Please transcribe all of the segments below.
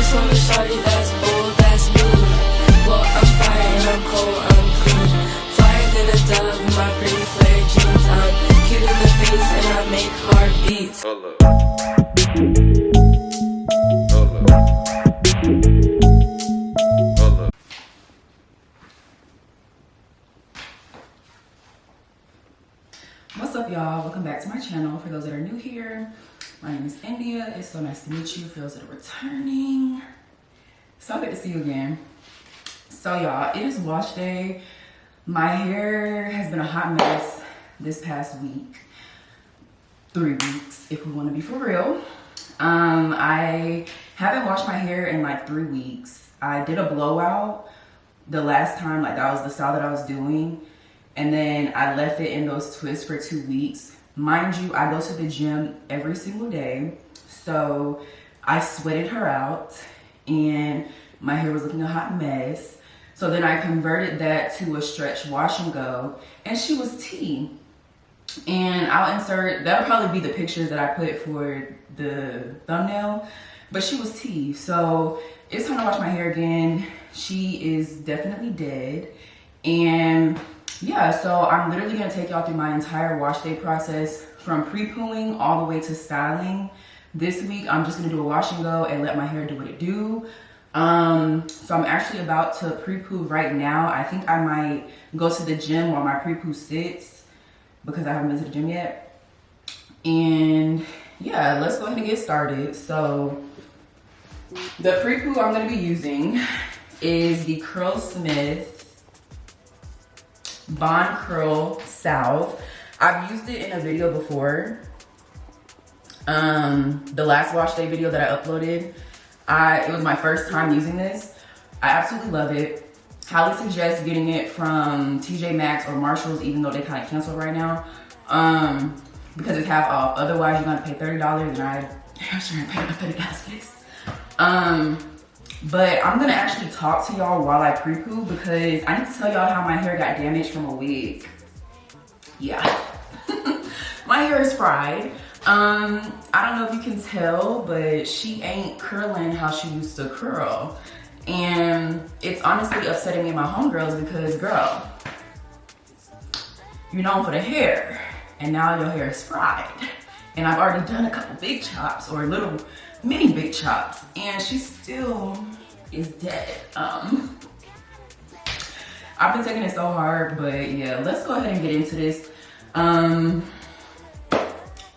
just want a shawty that's bold, that's new. Well, I'm fire and I'm cold, I'm cool. Flyer than a dove in my pretty flare jeans. I'm cute in the face and I make hard beats. Hold up. Hold up. Hold up. What's up, y'all? Welcome back to my channel. For those that are new here, my name is India. It's so nice to meet you. For those that are returning, so good to see you again. So y'all, it is wash day. My hair has been a hot mess this past week. 3 weeks, if we want to be for real. I haven't washed my hair in like 3 weeks. I did a blowout the last time, like that was the style that I was doing. And then I left it in those twists for 2 weeks. Mind you, I go to the gym every single day. So I sweated her out and my hair was looking a hot mess. So then I converted that to a stretch wash and go, and she was tea. And I'll insert, that'll probably be the pictures that I put for the thumbnail, but she was tea. So it's time to wash my hair again. She is definitely dead. And yeah, so I'm literally gonna take y'all through my entire wash day process from pre-pooing all the way to styling. This week, I'm just gonna do a wash and go and let my hair do what it do. So I'm actually about to pre-poo right now. I think I might go to the gym while my pre-poo sits because I haven't been to the gym yet. And yeah, let's go ahead and get started. So the pre-poo I'm gonna be using is the Curlsmith Bond Curl Salve. I've used it in a video before. The last wash day video that I uploaded, it was my first time using this. I absolutely love it. Highly suggest getting it from TJ Maxx or Marshalls, even though they kind of canceled right now, because it's half off. Otherwise, you're gonna pay $30, and I'm sure I paid $30 for this. But I'm gonna actually talk to y'all while I pre-poo because I need to tell y'all how my hair got damaged from a wig. Yeah, my hair is fried. I don't know if you can tell, but she ain't curling how she used to curl. And it's honestly upsetting me and my homegirls because, girl, you're known for the hair, and now your hair is fried. And I've already done a couple big chops or little mini big chops, and she still is dead. I've been taking it so hard, but yeah, let's go ahead and get into this.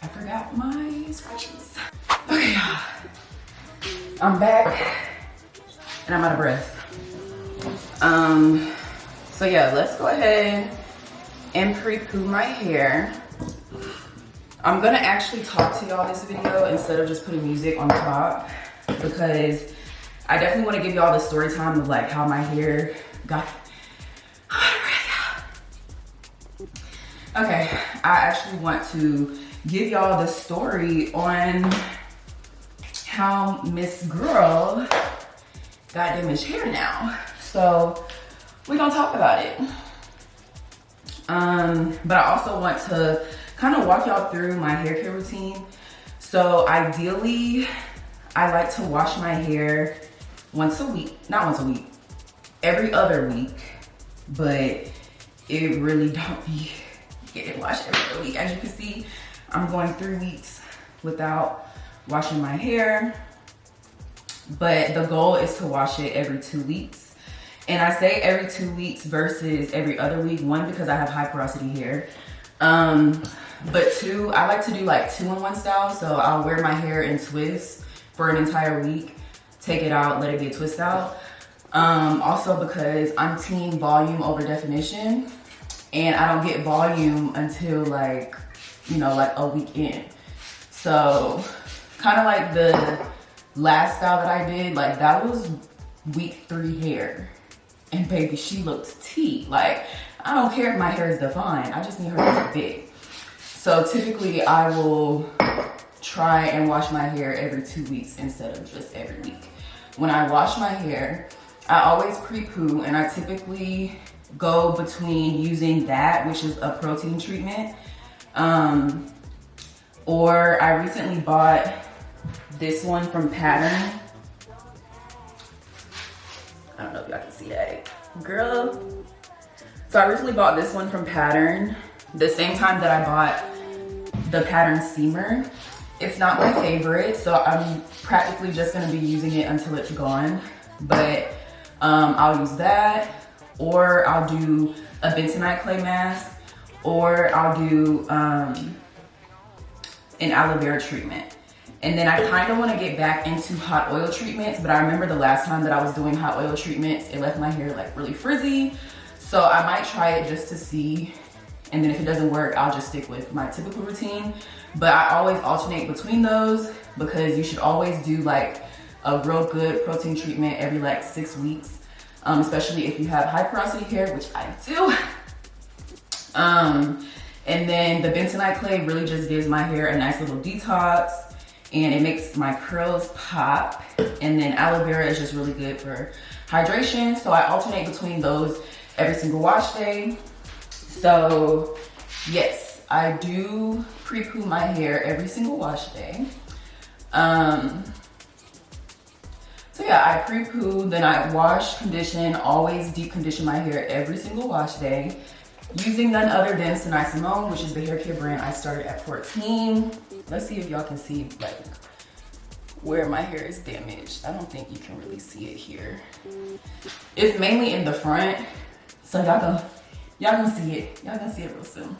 I forgot my scratches. Okay, I'm back and I'm out of breath. So yeah, let's go ahead and pre-poo my hair. I'm gonna actually talk to y'all this video instead of just putting music on the top because I definitely want to give y'all the story time of like how my hair got. Okay, I actually want to give y'all the story on how Miss Girl got damaged hair now. So we're gonna talk about it. But I also want to kind of walk y'all through my hair care routine. So ideally, I like to wash my hair once a week, not once a week, every other week, but it really don't be getting washed every other week. As you can see, I'm going 3 weeks without washing my hair, but the goal is to wash it every 2 weeks. And I say every 2 weeks versus every other week, one, because I have high porosity hair, but two, I like to do like 2-in-1 style. So I'll wear my hair in twists for an entire week, take it out, let it be a twist out. Also because I'm team volume over definition, and I don't get volume until like, you know, like a week in. So kind of like the last style that I did, like that was week 3 hair. And baby, she looked tea. Like, I don't care if my hair is defined, I just need her to look big. So typically I will try and wash my hair every 2 weeks instead of just every week. When I wash my hair, I always pre-poo, and I typically go between using that, which is a protein treatment, or I recently bought this one from Pantene. See that, girl? So I recently bought this one from Pattern, the same time that I bought the Pattern steamer. It's not my favorite, so I'm practically just gonna be using it until it's gone. But I'll use that, or I'll do a bentonite clay mask, or I'll do an aloe vera treatment. And then I kind of want to get back into hot oil treatments, but I remember the last time that I was doing hot oil treatments, it left my hair like really frizzy. So I might try it just to see. And then if it doesn't work, I'll just stick with my typical routine. But I always alternate between those because you should always do like a real good protein treatment every like 6 weeks, especially if you have high porosity hair, which I do. And then the bentonite clay really just gives my hair a nice little detox, and it makes my curls pop. And then aloe vera is just really good for hydration. So I alternate between those every single wash day. So yes, I do pre-poo my hair every single wash day. So yeah, I pre-poo, then I wash, condition, always deep condition my hair every single wash day, using none other than Symone, which is the hair care brand I started at 14. Let's see if y'all can see like where my hair is damaged. I don't think you can really see it here. It's mainly in the front, so y'all gonna see it. Y'all gonna see it real soon.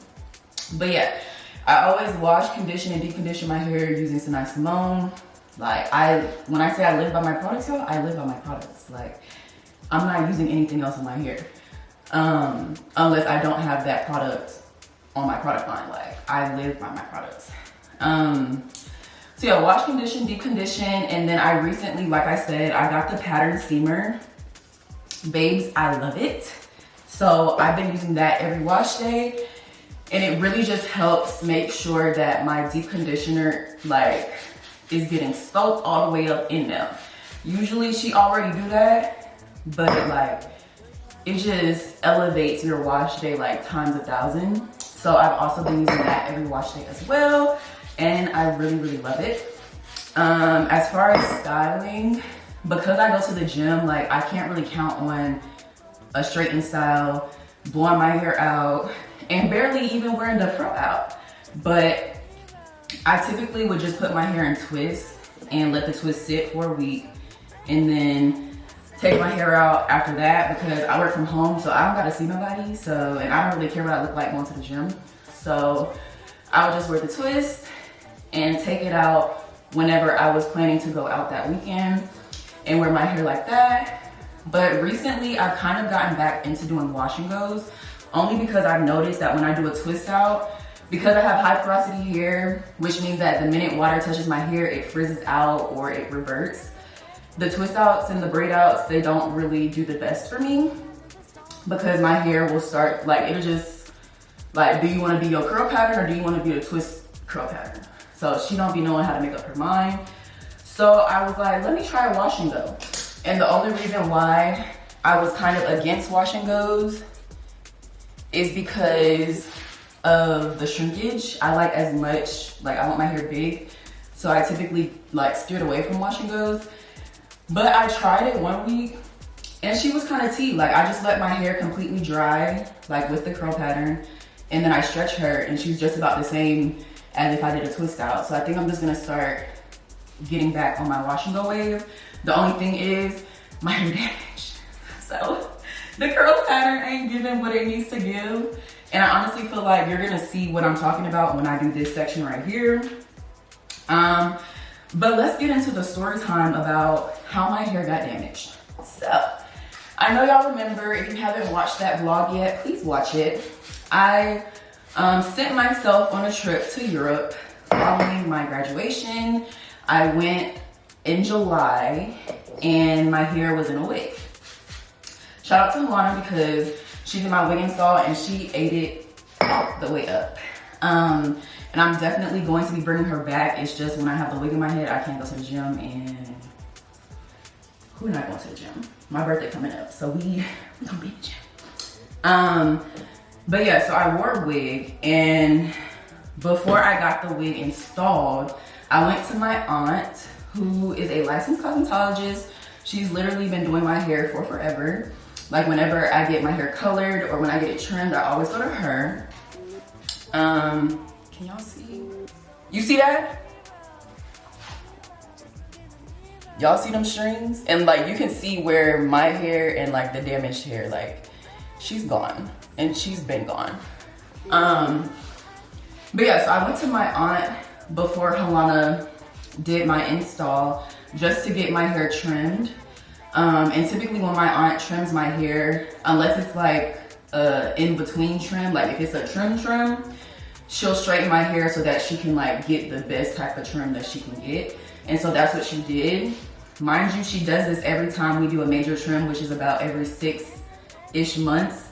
But yeah, I always wash, condition, and deep condition my hair using Symone. Like when I say I live by my products, y'all, I live by my products. Like I'm not using anything else on my hair, unless I don't have that product on my product line. Like I live by my products. So yeah, wash, condition, deep condition, and then I recently, like I said, I got the Pattern steamer. Babes, I love it. So I've been using that every wash day, and it really just helps make sure that my deep conditioner like is getting soaked all the way up in there. Usually she already do that, but like it just elevates your wash day like times 1,000. So I've also been using that every wash day as well, and I really love it. As far as styling, because I go to the gym, like I can't really count on a straighten style, blowing my hair out, and barely even wearing the fro out. But I typically would just put my hair in twists and let the twist sit for a week, and then take my hair out after that because I work from home, so I don't gotta see nobody. So, and I don't really care what I look like going to the gym. So I would just wear the twist and take it out whenever I was planning to go out that weekend and wear my hair like that. But recently I've kind of gotten back into doing wash and goes, only because I've noticed that when I do a twist out, because I have high porosity hair, which means that the minute water touches my hair, it frizzes out or it reverts. The twist outs and the braid outs, they don't really do the best for me because my hair will start, like it'll just, like, do you want to be your curl pattern or do you want to be a twist curl pattern? So she don't be knowing how to make up her mind. So I was like, let me try a wash and go. And the only reason why I was kind of against wash and goes is because of the shrinkage. I like as much, like I want my hair big, so I typically like steered away from wash and goes. But I tried it one week and she was kind of tea. Like I just let my hair completely dry, like with the curl pattern, and then I stretch her and she's just about the same as if I did a twist out. So I think I'm just gonna start getting back on my wash and go wave. The only thing is my hair damaged. So the curl pattern ain't giving what it needs to give. And I honestly feel like you're gonna see what I'm talking about when I do this section right here. But let's get into the story time about how my hair got damaged. So, I know y'all remember, if you haven't watched that vlog yet, please watch it. I sent myself on a trip to Europe following my graduation. I went in July and my hair was in a wig. Shout out to Luana because she did my wig install and she ate it all the way up. And I'm definitely going to be bringing her back. It's just when I have the wig in my head, I can't go to the gym, and who's not going to the gym? My birthday coming up, so we gonna be in the gym. But yeah, so I wore a wig, and before I got the wig installed, I went to my aunt, who is a licensed cosmetologist. She's literally been doing my hair for forever. Like whenever I get my hair colored or when I get it trimmed, I always go to her. Can y'all see? You see that? Y'all see them strings? And like you can see where my hair and like the damaged hair, like she's gone and she's been gone. But yeah, so I went to my aunt before Helena did my install just to get my hair trimmed. And typically when my aunt trims my hair, unless it's like in between trim, like if it's a trim, she'll straighten my hair so that she can like get the best type of trim that she can get. And so that's what she did. Mind you, she does this every time we do a major trim, which is about every 6-ish months.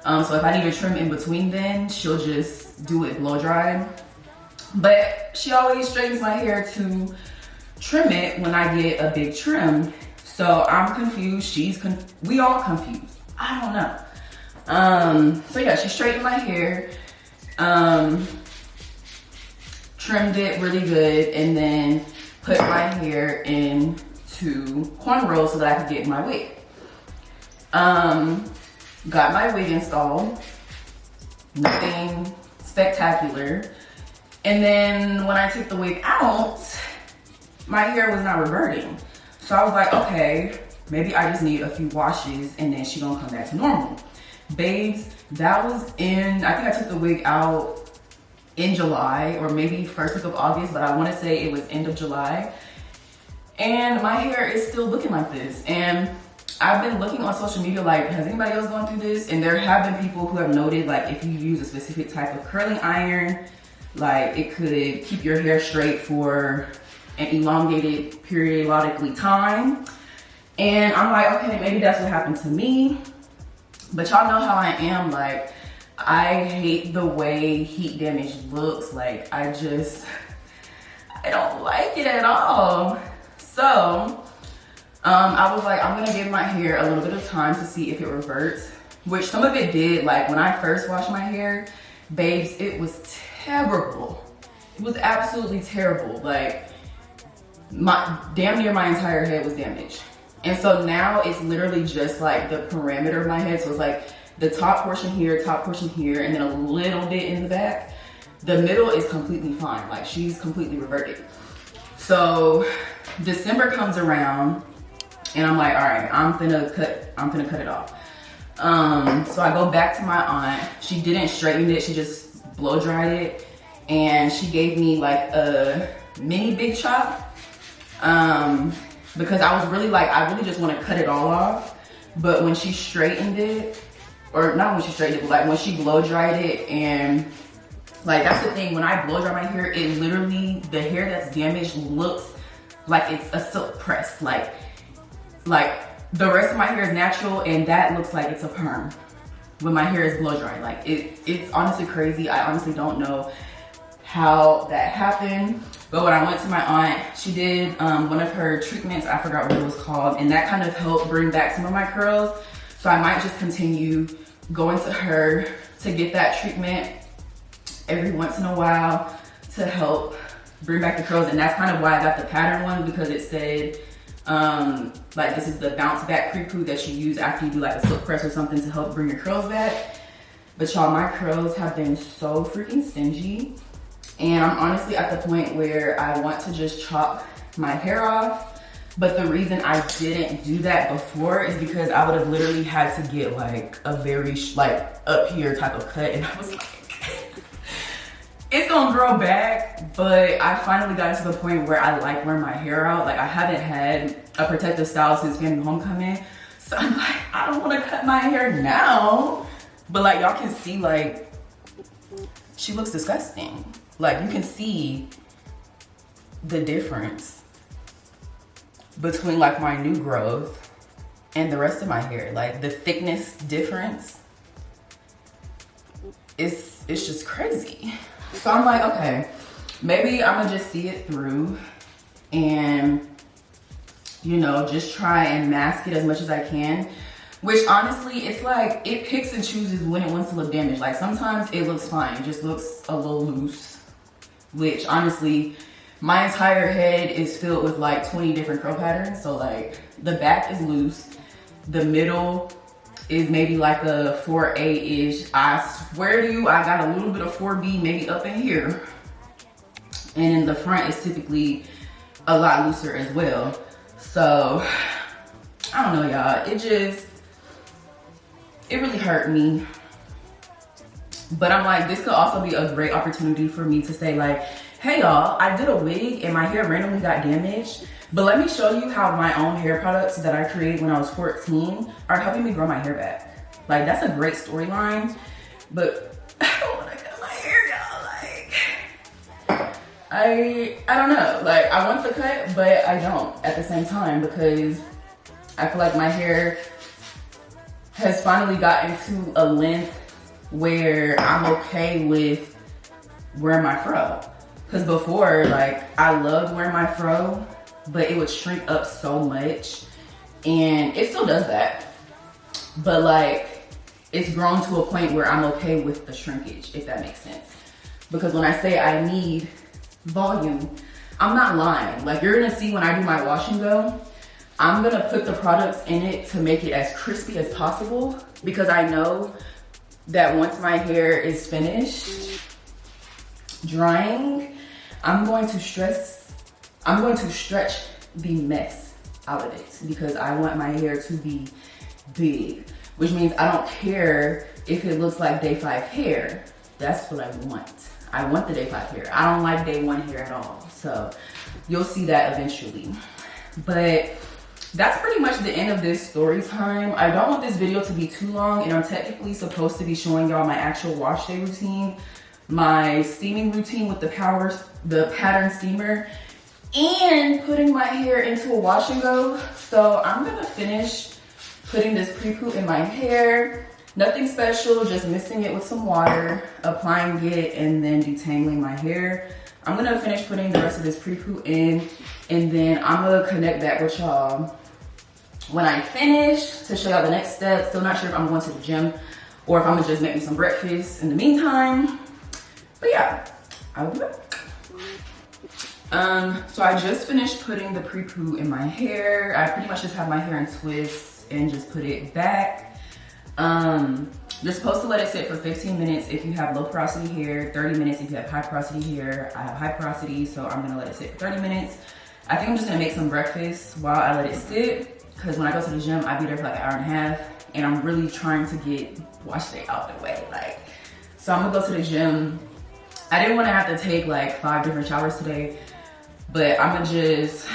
So if I need a trim in between then, she'll just do it blow dry. But she always straightens my hair to trim it when I get a big trim. So I'm confused, we all confused. I don't know. So yeah, she straightened my hair, trimmed it really good, and then put my hair into cornrows so that I could get my wig. Got my wig installed, nothing spectacular. And then when I took the wig out, my hair was not reverting. So I was like, okay, maybe I just need a few washes and then she gonna come back to normal. Babes, that was I think I took the wig out in July or maybe first week of August, but I wanna say it was end of July. And my hair is still looking like this. And I've been looking on social media like, has anybody else gone through this? And there have been people who have noted like if you use a specific type of curling iron, like it could keep your hair straight for an elongated periodically time. And I'm like, okay, maybe that's what happened to me. But y'all know how I am, like I hate the way heat damage looks. Like I don't like it at all. So I was like, I'm gonna give my hair a little bit of time to see if it reverts, which some of it did. Like when I first washed my hair, babes, it was terrible. It was absolutely terrible. Like damn near my entire head was damaged. And so now it's literally just like the perimeter of my head. So it's like the top portion here, and then a little bit in the back. The middle is completely fine. Like she's completely reverted. So December comes around and I'm like, all right, I'm gonna cut it off. So I go back to my aunt. She didn't straighten it, she just blow dried it. And she gave me like a mini big chop. Because I was really like, I really just want to cut it all off. But when she straightened it, or not when she straightened it, but like when she blow dried it, and like that's the thing, when I blow dry my hair, it literally, the hair that's damaged looks like it's a silk press. Like the rest of my hair is natural and that looks like it's a perm when my hair is blow dry. Like it's honestly crazy. I honestly don't know how that happened. But when I went to my aunt, she did one of her treatments, I forgot what it was called, and that kind of helped bring back some of my curls. So I might just continue going to her to get that treatment every once in a while to help bring back the curls. And that's kind of why I got the pattern one, because it said like this is the bounce back pre-poo that you use after you do like a silk press or something to help bring your curls back. But y'all, my curls have been so freaking stingy. And I'm honestly at the point where I want to just chop my hair off. But the reason I didn't do that before is because I would have literally had to get like a very like up here type of cut. And I was like, it's gonna grow back. But I finally got to the point where I like wearing my hair out. Like I haven't had a protective style since family homecoming. So I'm like, I don't wanna cut my hair now. But like y'all can see, like she looks disgusting. Like you can see the difference between like my new growth and the rest of my hair. Like the thickness difference it's just crazy. So I'm like, okay, maybe I'm gonna just see it through and, you know, just try and mask it as much as I can. Which honestly, it's like, it picks and chooses when it wants to look damaged. Like sometimes it looks fine, it just looks a little loose. Which honestly, my entire head is filled with like 20 different curl patterns. So like the back is loose, the middle is maybe like a 4A-ish. I swear to you, I got a little bit of 4B maybe up in here. And in the front is typically a lot looser as well. So, I don't know, y'all. It really hurt me. But I'm like, this could also be a great opportunity for me to say like, hey y'all, I did a wig and my hair randomly got damaged. But let me show you how my own hair products that I created when I was 14 are helping me grow my hair back. Like, that's a great storyline. But I don't want to cut my hair, y'all. Like, I don't know. Like, I want the cut, but I don't at the same time because I feel like my hair has finally gotten to a length where I'm okay with wearing my fro. Because before, like, I loved wearing my fro, but it would shrink up so much. And it still does that. But like, it's grown to a point where I'm okay with the shrinkage, if that makes sense. Because when I say I need volume, I'm not lying. Like, you're gonna see when I do my wash and go, I'm gonna put the products in it to make it as crispy as possible, because I know that once my hair is finished drying, I'm going to stretch the mess out of it, because I want my hair to be big, which means I don't care if it looks like day 5 hair. That's what I want. I want the day 5 hair. I don't like day 1 hair at all. So you'll see that eventually. But that's pretty much the end of this story time. I don't want this video to be too long, and I'm technically supposed to be showing y'all my actual wash day routine, my steaming routine with the pattern steamer, and putting my hair into a wash and go. So I'm gonna finish putting this pre-poo in my hair. Nothing special, just mixing it with some water, applying it, and then detangling my hair. I'm gonna finish putting the rest of this pre-poo in, and then I'm gonna connect back with y'all when I finish to show y'all the next step. Still not sure if I'm going to the gym or if I'm gonna just make me some breakfast in the meantime. But yeah, I will be back. So I just finished putting the pre-poo in my hair. I pretty much just have my hair in twists and just put it back. You're supposed to let it sit for 15 minutes if you have low porosity hair, 30 minutes if you have high porosity hair. I have high porosity, so I'm gonna let it sit for 30 minutes. I think I'm just gonna make some breakfast while I let it sit, because when I go to the gym, I be there for like an hour and a half, and I'm really trying to get wash day out the way. Like, so I'm gonna go to the gym. I didn't wanna have to take like 5 different showers today, but I'm gonna just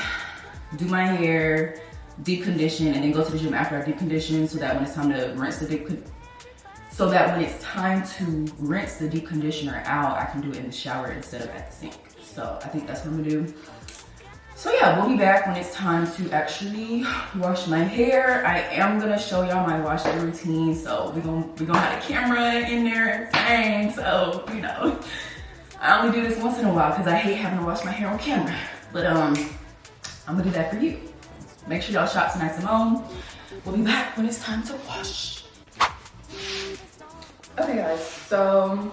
do my hair, deep condition, and then go to the gym after I deep condition, so that when it's time to rinse the deep conditioner out, I can do it in the shower instead of at the sink. So I think that's what I'm gonna do. So yeah, we'll be back when it's time to actually wash my hair. I am gonna show y'all my wash day routine, so we're gonna have a camera in there and so you know. I only do this once in a while because I hate having to wash my hair on camera. But I'm gonna do that for you. Make sure y'all shop Synai Symone. We'll be back when it's time to wash. Okay guys, so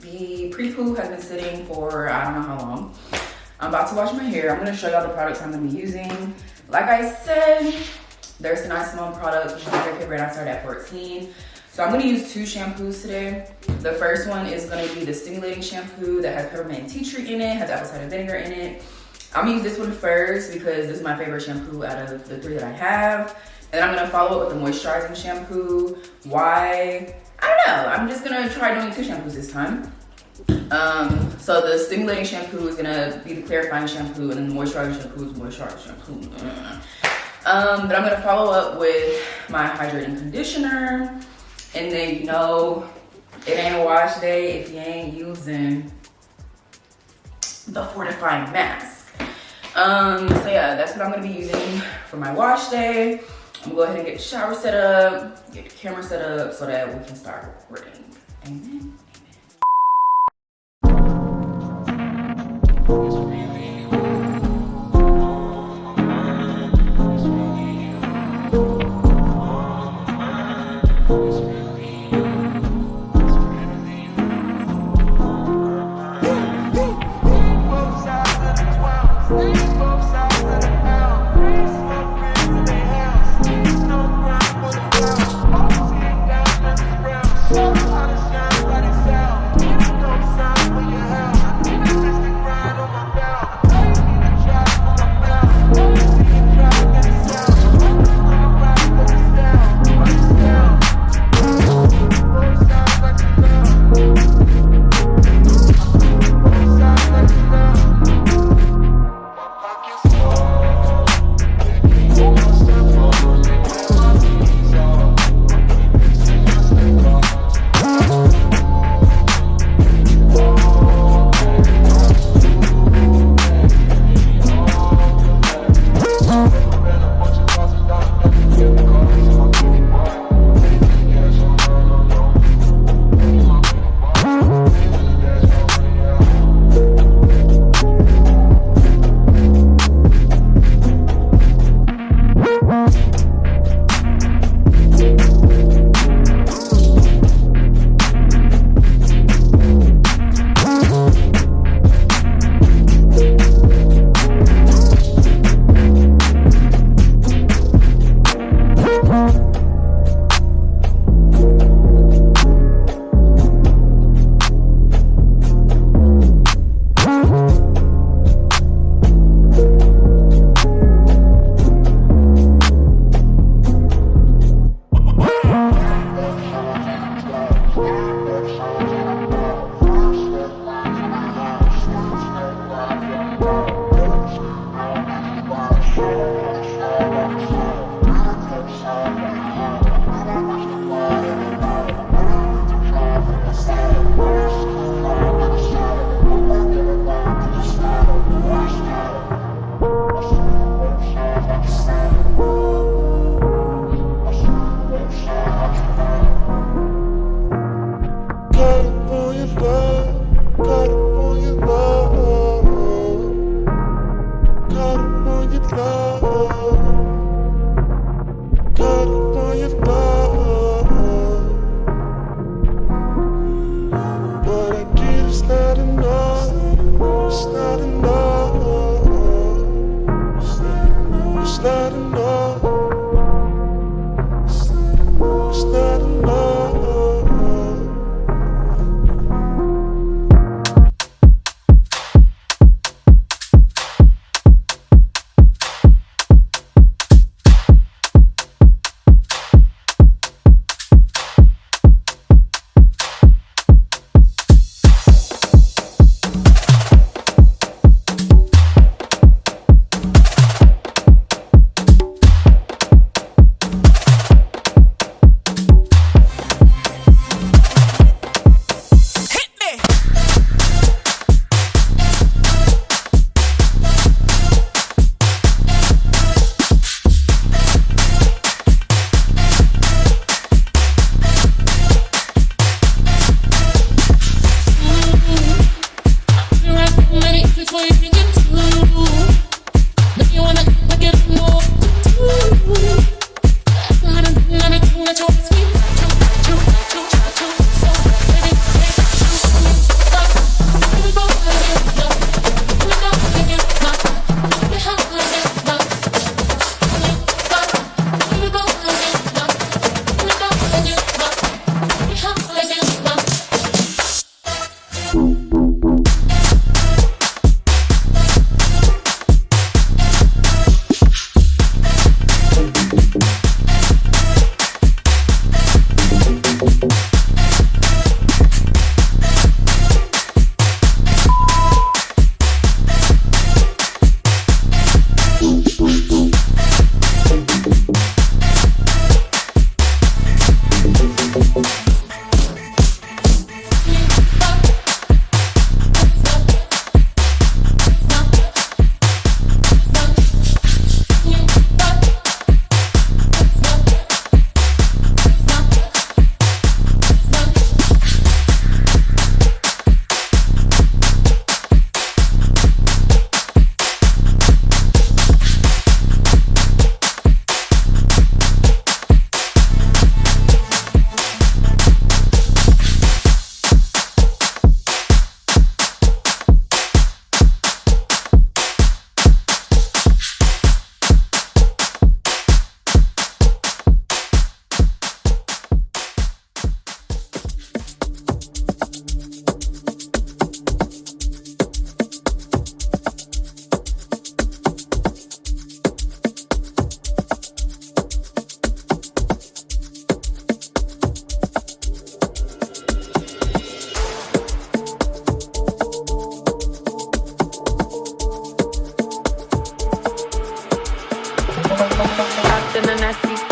the pre-poo has been sitting for I don't know how long. I'm about to wash my hair. I'm gonna show y'all the products I'm gonna be using. Like I said, there's Synai Symone products, which is my haircare brand I started at 14. So I'm gonna use 2 shampoos today. The first one is gonna be the stimulating shampoo that has peppermint and tea tree in it, has apple cider vinegar in it. I'm gonna use this one first because this is my favorite shampoo out of the 3 that I have. And then I'm gonna follow it with the moisturizing shampoo. Why? I don't know. I'm just gonna try doing 2 shampoos this time. So the stimulating shampoo is gonna be the clarifying shampoo, and then the moisturizing shampoo is moisturizing shampoo. But I'm gonna follow up with my hydrating conditioner. And then, you know, it ain't a wash day if you ain't using the fortifying mask. So yeah, that's what I'm gonna be using for my wash day. I'm gonna go ahead and get the shower set up, get the camera set up so that we can start recording. Amen.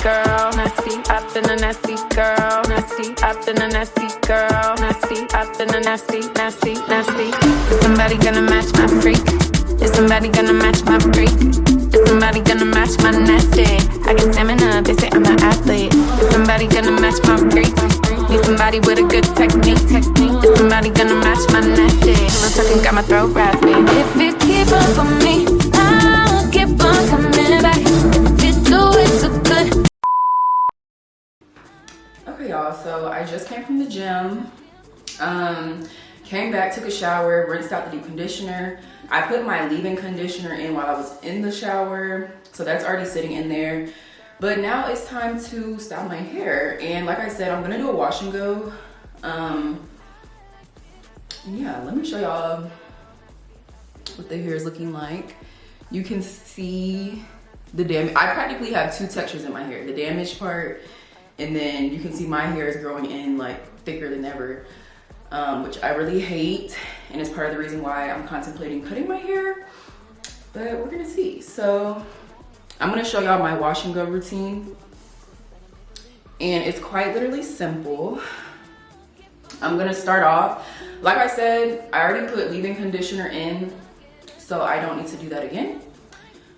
girl, nasty, up in a nasty girl, nasty, up in a nasty girl, nasty, up in a nasty, nasty, nasty. Is somebody gonna match my freak? Is somebody gonna match my freak? Is somebody gonna match my nasty? I get stamina, they say I'm an athlete. Is somebody gonna match my freak? Need somebody with a good technique. Is somebody gonna match my nasty? I'm talking, got my throat raspy. If you keep up on me, I'll keep on coming back. If you do it so good. Okay, y'all, so I just came from the gym. Came back, took a shower, rinsed out the deep conditioner. I put my leave-in conditioner in while I was in the shower, so that's already sitting in there. But now it's time to style my hair, and like I said, I'm gonna do a wash and go. Yeah, let me show y'all what the hair is looking like. You can see the damage. I practically have two textures in my hair, the damaged part, and then you can see my hair is growing in like thicker than ever, which I really hate, and it's part of the reason why I'm contemplating cutting my hair, but we're gonna see. So I'm gonna show y'all my wash and go routine, and it's quite literally simple. I'm gonna start off, like I said, I already put leave-in conditioner in, so I don't need to do that again.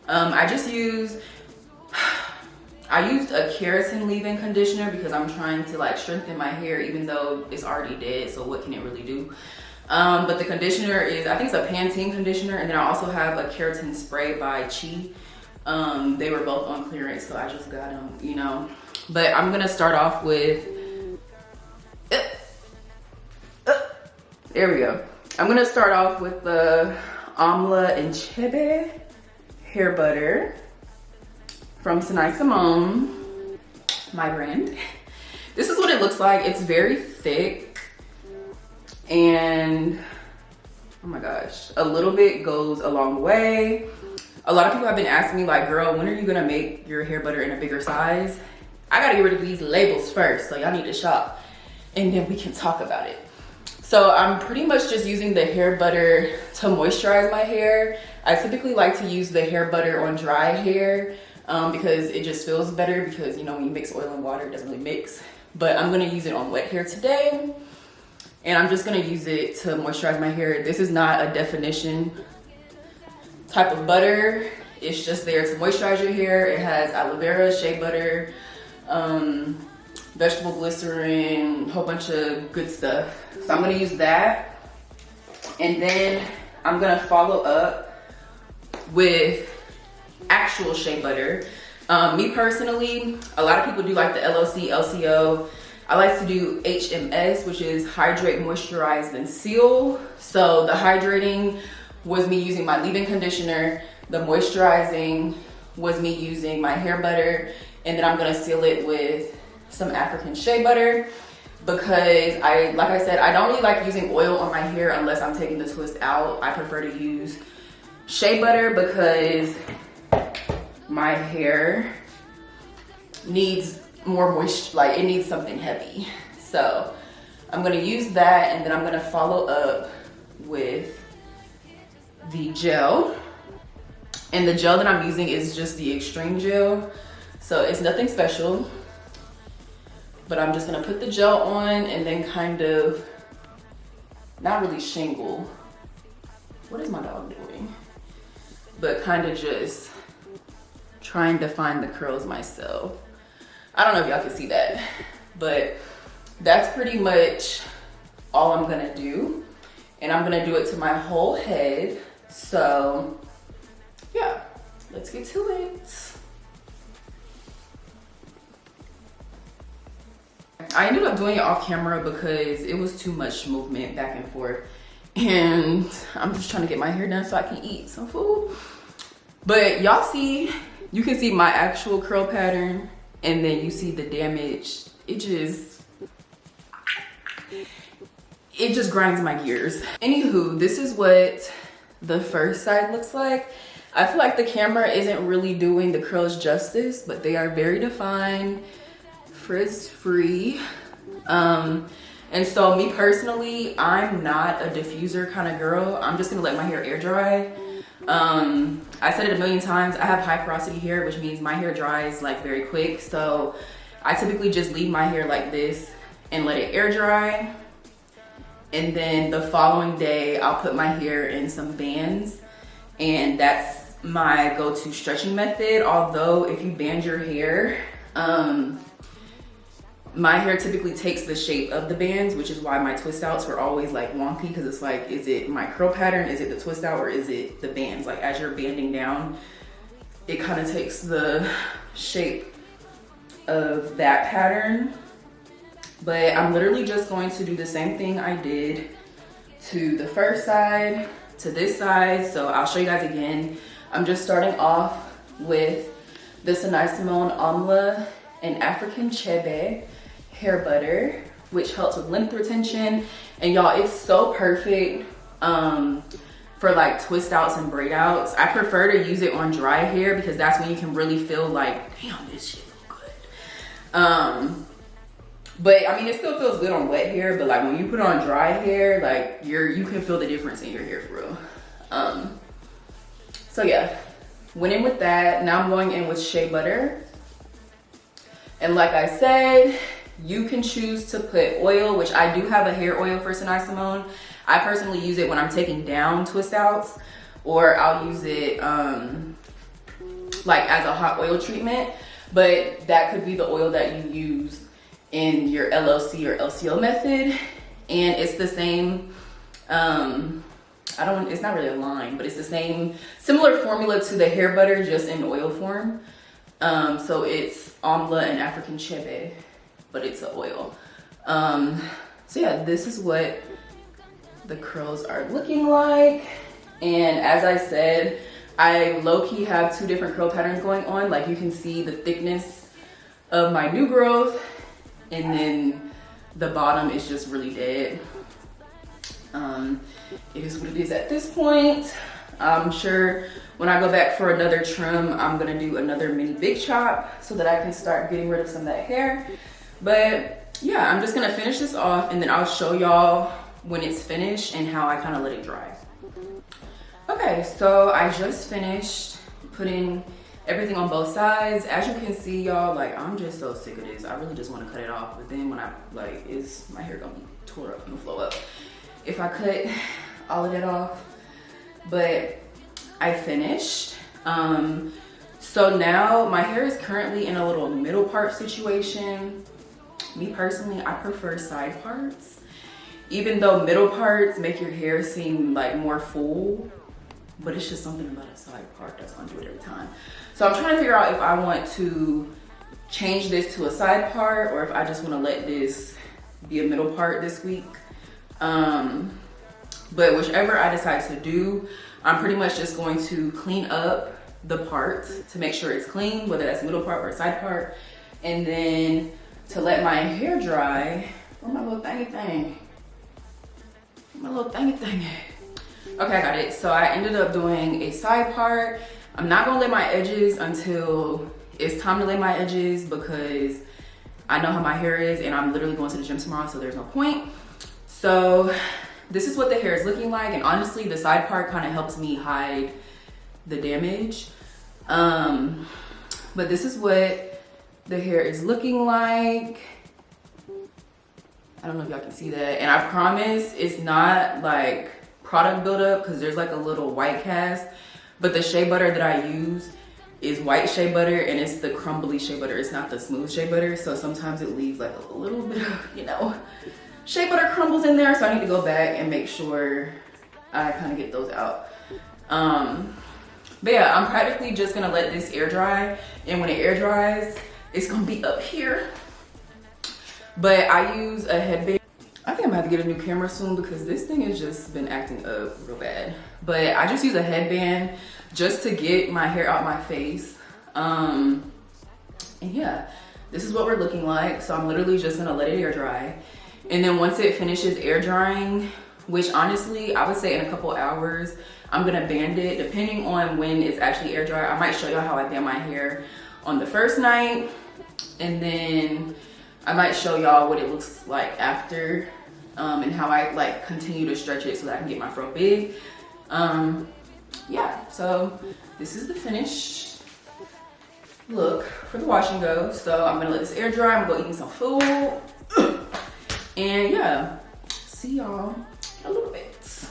I used a Keratin leave-in conditioner because I'm trying to like strengthen my hair, even though it's already dead, so what can it really do? But the conditioner is, I think it's a Pantene conditioner, and then I also have a Keratin spray by Shea. They were both on clearance, so I just got them, you know. But I'm gonna start off with, there we go. I'm gonna start off with the Amla and Chebe hair butter from Synai Symone, my brand. This is what it looks like. It's very thick, and oh my gosh, a little bit goes a long way. A lot of people have been asking me like, girl, when are you gonna make your hair butter in a bigger size? I gotta get rid of these labels first, so y'all need to shop, and then we can talk about it. So I'm pretty much just using the hair butter to moisturize my hair. I typically like to use the hair butter on dry hair because it just feels better, because you know when you mix oil and water, it doesn't really mix. But I'm gonna use it on wet hair today, and I'm just gonna use it to moisturize my hair. This is not a definition type of butter. It's just there to moisturize your hair. It has aloe vera, shea butter, vegetable glycerin, a whole bunch of good stuff. So I'm gonna use that, and then I'm gonna follow up with actual shea butter. Me personally, a lot of people do like the LOC, LCO. I like to do HMS, which is hydrate, moisturize, then seal. So the hydrating was me using my leave-in conditioner. The moisturizing was me using my hair butter, and then I'm gonna seal it with some African shea butter, because like I said, I don't really like using oil on my hair unless I'm taking the twist out. I prefer to use shea butter because my hair needs more moisture, like it needs something heavy. So I'm gonna use that, and then I'm gonna follow up with the gel. And the gel that I'm using is just the Xtreme Gel, so it's nothing special. But I'm just gonna put the gel on and then kind of, not really shingle. What is my dog doing? But kind of just trying to find the curls myself. I don't know if y'all can see that, but that's pretty much all I'm gonna do. And I'm gonna do it to my whole head. So yeah, let's get to it. I ended up doing it off camera because it was too much movement back and forth, and I'm just trying to get my hair done so I can eat some food. But y'all see, you can see my actual curl pattern, and then you see the damage. It just grinds my gears. Anywho, this is what the first side looks like. I feel like the camera isn't really doing the curls justice, but they are very defined, frizz-free. And so me personally, I'm not a diffuser kind of girl. I'm just gonna let my hair air dry. I said it a million times, I have high porosity hair, which means my hair dries like very quick. So I typically just leave my hair like this and let it air dry. And then the following day, I'll put my hair in some bands, and that's my go-to stretching method. Although if you band your hair, my hair typically takes the shape of the bands, which is why my twist outs were always like wonky, because it's like, is it my curl pattern, is it the twist out, or is it the bands? Like as you're banding down, it kind of takes the shape of that pattern. But I'm literally just going to do the same thing I did to the first side, to this side. So I'll show you guys again. I'm just starting off with the Symone Amla and African Chebe hair butter, which helps with length retention. And y'all, it's so perfect for like twist outs and braid outs. I prefer to use it on dry hair because that's when you can really feel like, damn, this shit look good. But I mean, it still feels good on wet hair, but like when you put it on dry hair, like you can feel the difference in your hair for real. So yeah, went in with that. Now I'm going in with shea butter. And like I said, you can choose to put oil, which I do have a hair oil for Symone. I personally use it when I'm taking down twist outs, or I'll use it like as a hot oil treatment. But that could be the oil that you use in your LLC or LCO method. And it's the same, it's not really a line, but it's the same, similar formula to the hair butter, just in oil form. So it's Amla and African Chebe, but it's an oil. So yeah, this is what the curls are looking like. And as I said, I low-key have two different curl patterns going on. Like you can see the thickness of my new growth, and then the bottom is just really dead. It is what it is at this point. I'm sure when I go back for another trim, I'm gonna do another mini big chop so that I can start getting rid of some of that hair. But yeah, I'm just gonna finish this off, and then I'll show y'all when it's finished and how I kind of let it dry. Okay, so I just finished putting everything on both sides. As you can see, y'all, like I'm just so sick of this. I really just want to cut it off, but then when I like, is my hair gonna be tore up and flow up if I cut all of that off? But I finished. So now my hair is currently in a little middle part situation. Me personally, I prefer side parts, even though middle parts make your hair seem like more full, but it's just something about a side part that's gonna do it every time. So I'm trying to figure out if I want to change this to a side part or if I just want to let this be a middle part this week. But whichever I decide to do, I'm pretty much just going to clean up the part to make sure it's clean, whether that's middle part or side part. And then to let my hair dry, where's my little thingy thing? My little thingy thing. Okay, I got it. So I ended up doing a side part. I'm not gonna lay my edges until it's time to lay my edges because I know how my hair is and I'm literally going to the gym tomorrow, so there's no point. So this is what the hair is looking like, and honestly the side part kind of helps me hide the damage. But this is what the hair is looking like. I don't know if y'all can see that, and I promise it's not like product buildup because there's like a little white cast, but the shea butter that I use is white shea butter, and it's the crumbly shea butter. It's not the smooth shea butter, so sometimes it leaves like a little bit of, you know, shea butter crumbles in there, so I need to go back and make sure I kind of get those out. But yeah, I'm practically just gonna let this air dry, and when it air dries, it's gonna be up here. But I use a headband. I think I'm gonna have to get a new camera soon because this thing has just been acting up real bad. But I just use a headband just to get my hair out my face. And yeah, this is what we're looking like. So I'm literally just gonna let it air dry. And then once it finishes air drying, which honestly, I would say in a couple hours, I'm gonna band it depending on when it's actually air dry. I might show y'all how I band my hair on the first night. And then I might show y'all what it looks like after, and how I like continue to stretch it so that I can get my fro big. yeah, so this is the finished look for the wash and go. So I'm gonna let this air dry. I'm gonna go eat me some food. And yeah, see y'all in a little bit.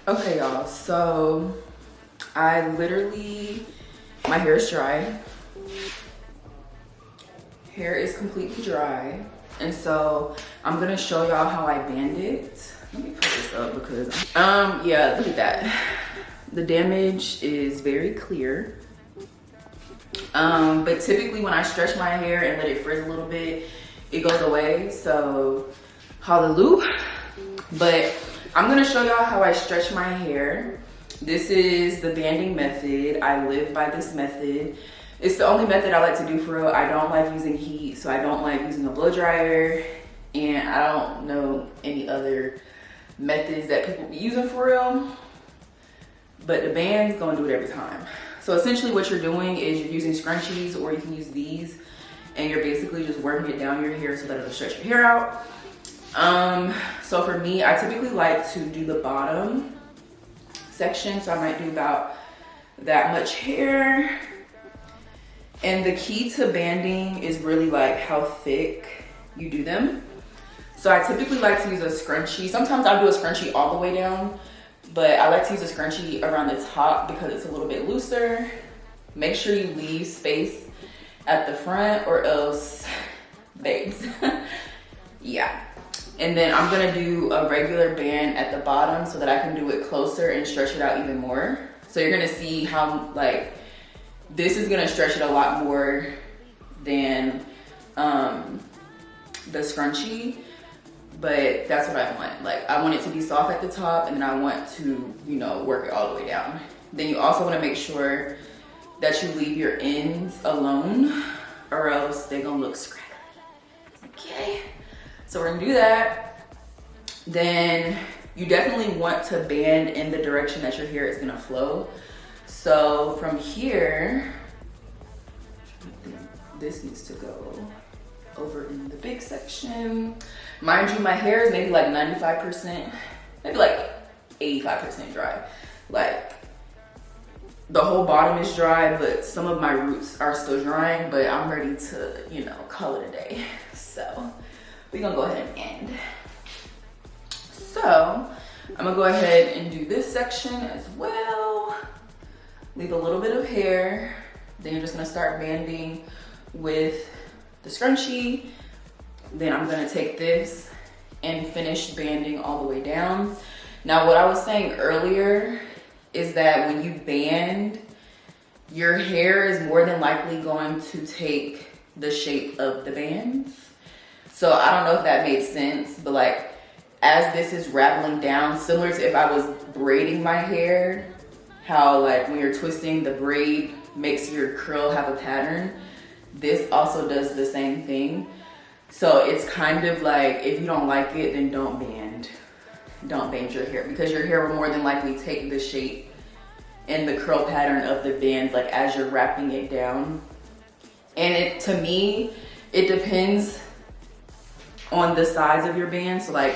Okay, y'all, so I literally, my hair is dry. Hair is completely dry. And so I'm gonna show y'all how I band it. Let me put this up because, yeah, look at that. The damage is very clear. But typically when I stretch my hair and let it frizz a little bit, it goes away, so hallelujah. But I'm gonna show y'all how I stretch my hair. This is the banding method. I live by this method. It's the only method I like to do for real. I don't like using heat, so I don't like using a blow dryer, and I don't know any other methods that people be using for real. But the band's gonna do it every time. So essentially what you're doing is you're using scrunchies, or you can use these, and you're basically just working it down your hair so that it'll stretch your hair out. So for me, I typically like to do the bottom section. So I might do about that much hair. And the key to banding is really like how thick you do them. So I typically like to use a scrunchie. Sometimes I'll do a scrunchie all the way down, but I like to use a scrunchie around the top because it's a little bit looser. Make sure you leave space at the front or else, babes. Yeah. And then I'm gonna do a regular band at the bottom so that I can do it closer and stretch it out even more. So you're gonna see how, like, this is gonna stretch it a lot more than the scrunchie, but that's what I want. Like, I want it to be soft at the top, and then I want to, you know, work it all the way down. Then you also wanna make sure that you leave your ends alone, or else they're gonna look scraggly. Okay, so we're gonna do that. Then you definitely want to band in the direction that your hair is gonna flow. So from here, this needs to go over in the big section. Mind you, my hair is maybe like 95%, maybe like 85% dry. Like, the whole bottom is dry, but some of my roots are still drying, but I'm ready to, you know, call it a day. So we're gonna go ahead and end. So I'm gonna go ahead and do this section as well. Leave a little bit of hair. Then you're just gonna start banding with the scrunchie. Then I'm gonna take this and finish banding all the way down. Now, what I was saying earlier is that when you band, your hair is more than likely going to take the shape of the bands. So I don't know if that made sense, but like, as this is rattling down, similar to if I was braiding my hair, how like when you're twisting, the braid makes your curl have a pattern. This also does the same thing. So it's kind of like, if you don't like it, then don't band your hair, because your hair will more than likely take the shape and the curl pattern of the bands, like as you're wrapping it down. And to me, it depends on the size of your band. So like,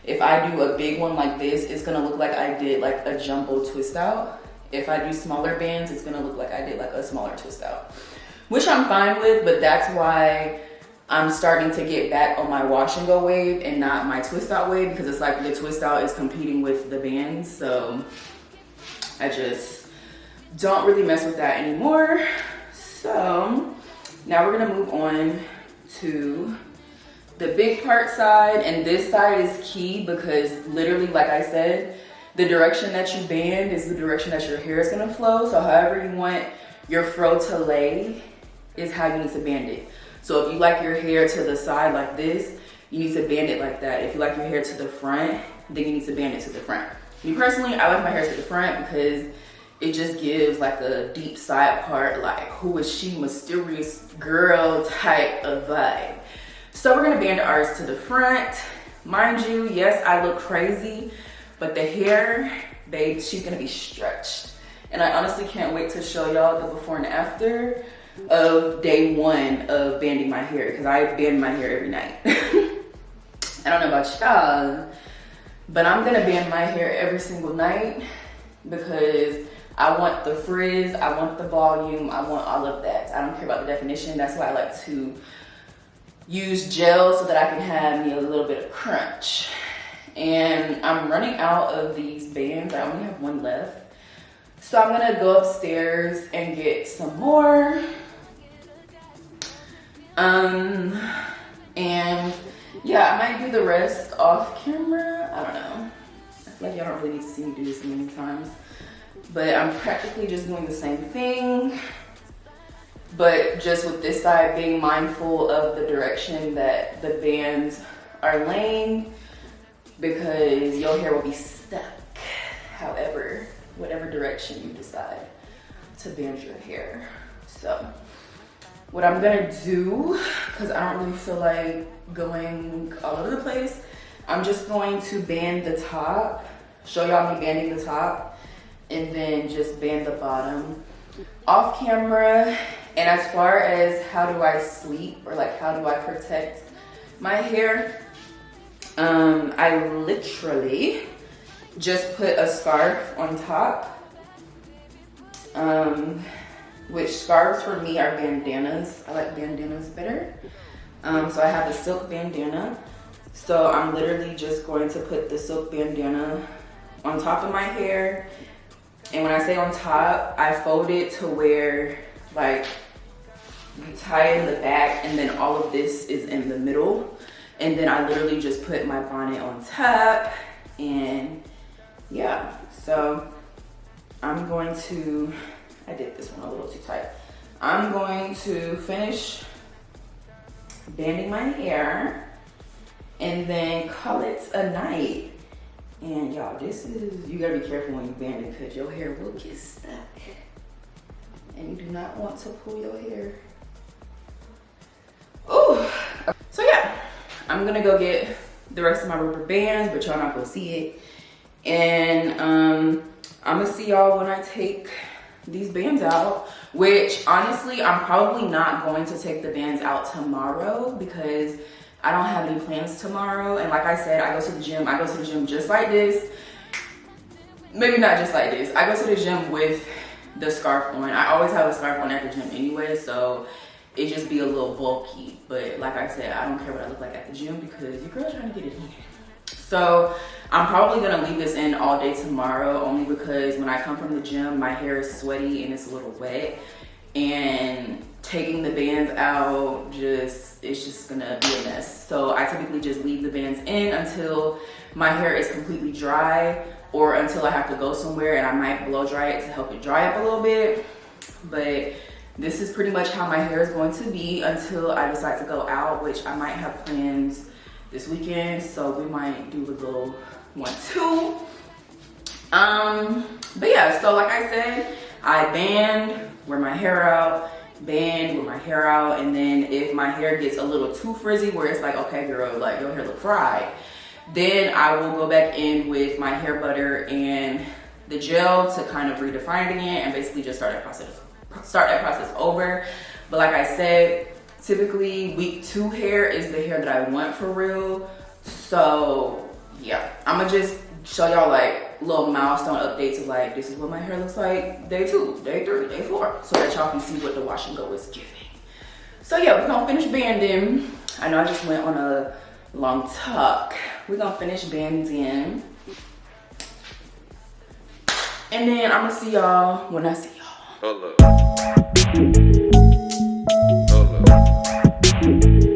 if I do a big one like this, it's gonna look like I did like a jumbo twist out. If I do smaller bands, it's gonna look like I did like a smaller twist out, which I'm fine with, but that's why I'm starting to get back on my wash and go wave and not my twist out wave, because it's like the twist out is competing with the bands. So I just don't really mess with that anymore. So now we're gonna move on to the big part side, and this side is key because literally, like I said, the direction that you band is the direction that your hair is gonna flow. So however you want your fro to lay is how you need to band it. So if you like your hair to the side like this, you need to band it like that. If you like your hair to the front, then you need to band it to the front. Me personally, I like my hair to the front because it just gives like a deep side part, like who is she, mysterious girl type of vibe. So we're gonna band ours to the front. Mind you, yes, I look crazy, but the hair, babe, she's gonna be stretched. And I honestly can't wait to show y'all the before and after of day one of banding my hair, because I band my hair every night. I don't know about y'all, but I'm gonna band my hair every single night. because I want the frizz, I want the volume, I want all of that. I don't care about the definition. That's why I like to use gel so that I can have me a little bit of crunch. And I'm running out of these bands. I only have one left. So I'm gonna go upstairs and get some more. And yeah, I might do the rest off camera. I don't know. I feel like y'all don't really need to see me do this many times. But I'm practically just doing the same thing, but just with this side being mindful of the direction that the bands are laying, because your hair will be stuck however, whatever direction you decide to band your hair. So what I'm gonna do, because I don't really feel like going all over the place, I'm just going to band the top, show y'all me banding the top, and then just band the bottom off camera. And as far as how do I sleep, or like how do I protect my hair, I literally just put a scarf on top, which scarves for me are bandanas. I like bandanas better. So I have the silk bandana. So I'm literally just going to put the silk bandana on top of my hair. And when I say on top, I fold it to where like you tie it in the back and then all of this is in the middle. And then I literally just put my bonnet on top, and yeah. So I'm going to, I did this one a little too tight. I'm going to finish banding my hair and then call it a night. And y'all, this is, you gotta be careful when you band it because your hair will get stuck. And you do not want to pull your hair. Ooh. So yeah, I'm gonna go get the rest of my rubber bands, but y'all not gonna see it. And I'm gonna see y'all when I take these bands out, which honestly, I'm probably not going to take the bands out tomorrow because I don't have any plans tomorrow. And like I said, I go to the gym just like this. Maybe not just like this. I go to the gym with the scarf on. I always have a scarf on at the gym anyway, so it just be a little bulky. But like I said, I don't care what I look like at the gym because your girl's trying to get it in. So I'm probably gonna leave this in all day tomorrow, only because when I come from the gym, my hair is sweaty and it's a little wet. And taking the bands out, it's just gonna be a mess. So I typically just leave the bands in until my hair is completely dry, or until I have to go somewhere, and I might blow dry it to help it dry up a little bit. But this is pretty much how my hair is going to be until I decide to go out, which I might have plans this weekend, so we might do a little 1-2. But yeah, so like I said, I band, wear my hair out, band, wear my hair out, and then if my hair gets a little too frizzy where it's like, okay girl, like your hair look fried, then I will go back in with my hair butter and the gel to kind of redefine it again and basically just start that process over. But like I said, typically week 2 hair is the hair that I want for real. So yeah, I'm gonna just show y'all like little milestone updates of like, this is what my hair looks like day 2, day 3, day 4, so that y'all can see what the wash and go is giving. So yeah, we're gonna finish banding. I know I just went on a long talk. We're gonna finish banding, and then I'm gonna see y'all when I see y'all. Hold up. Hold up.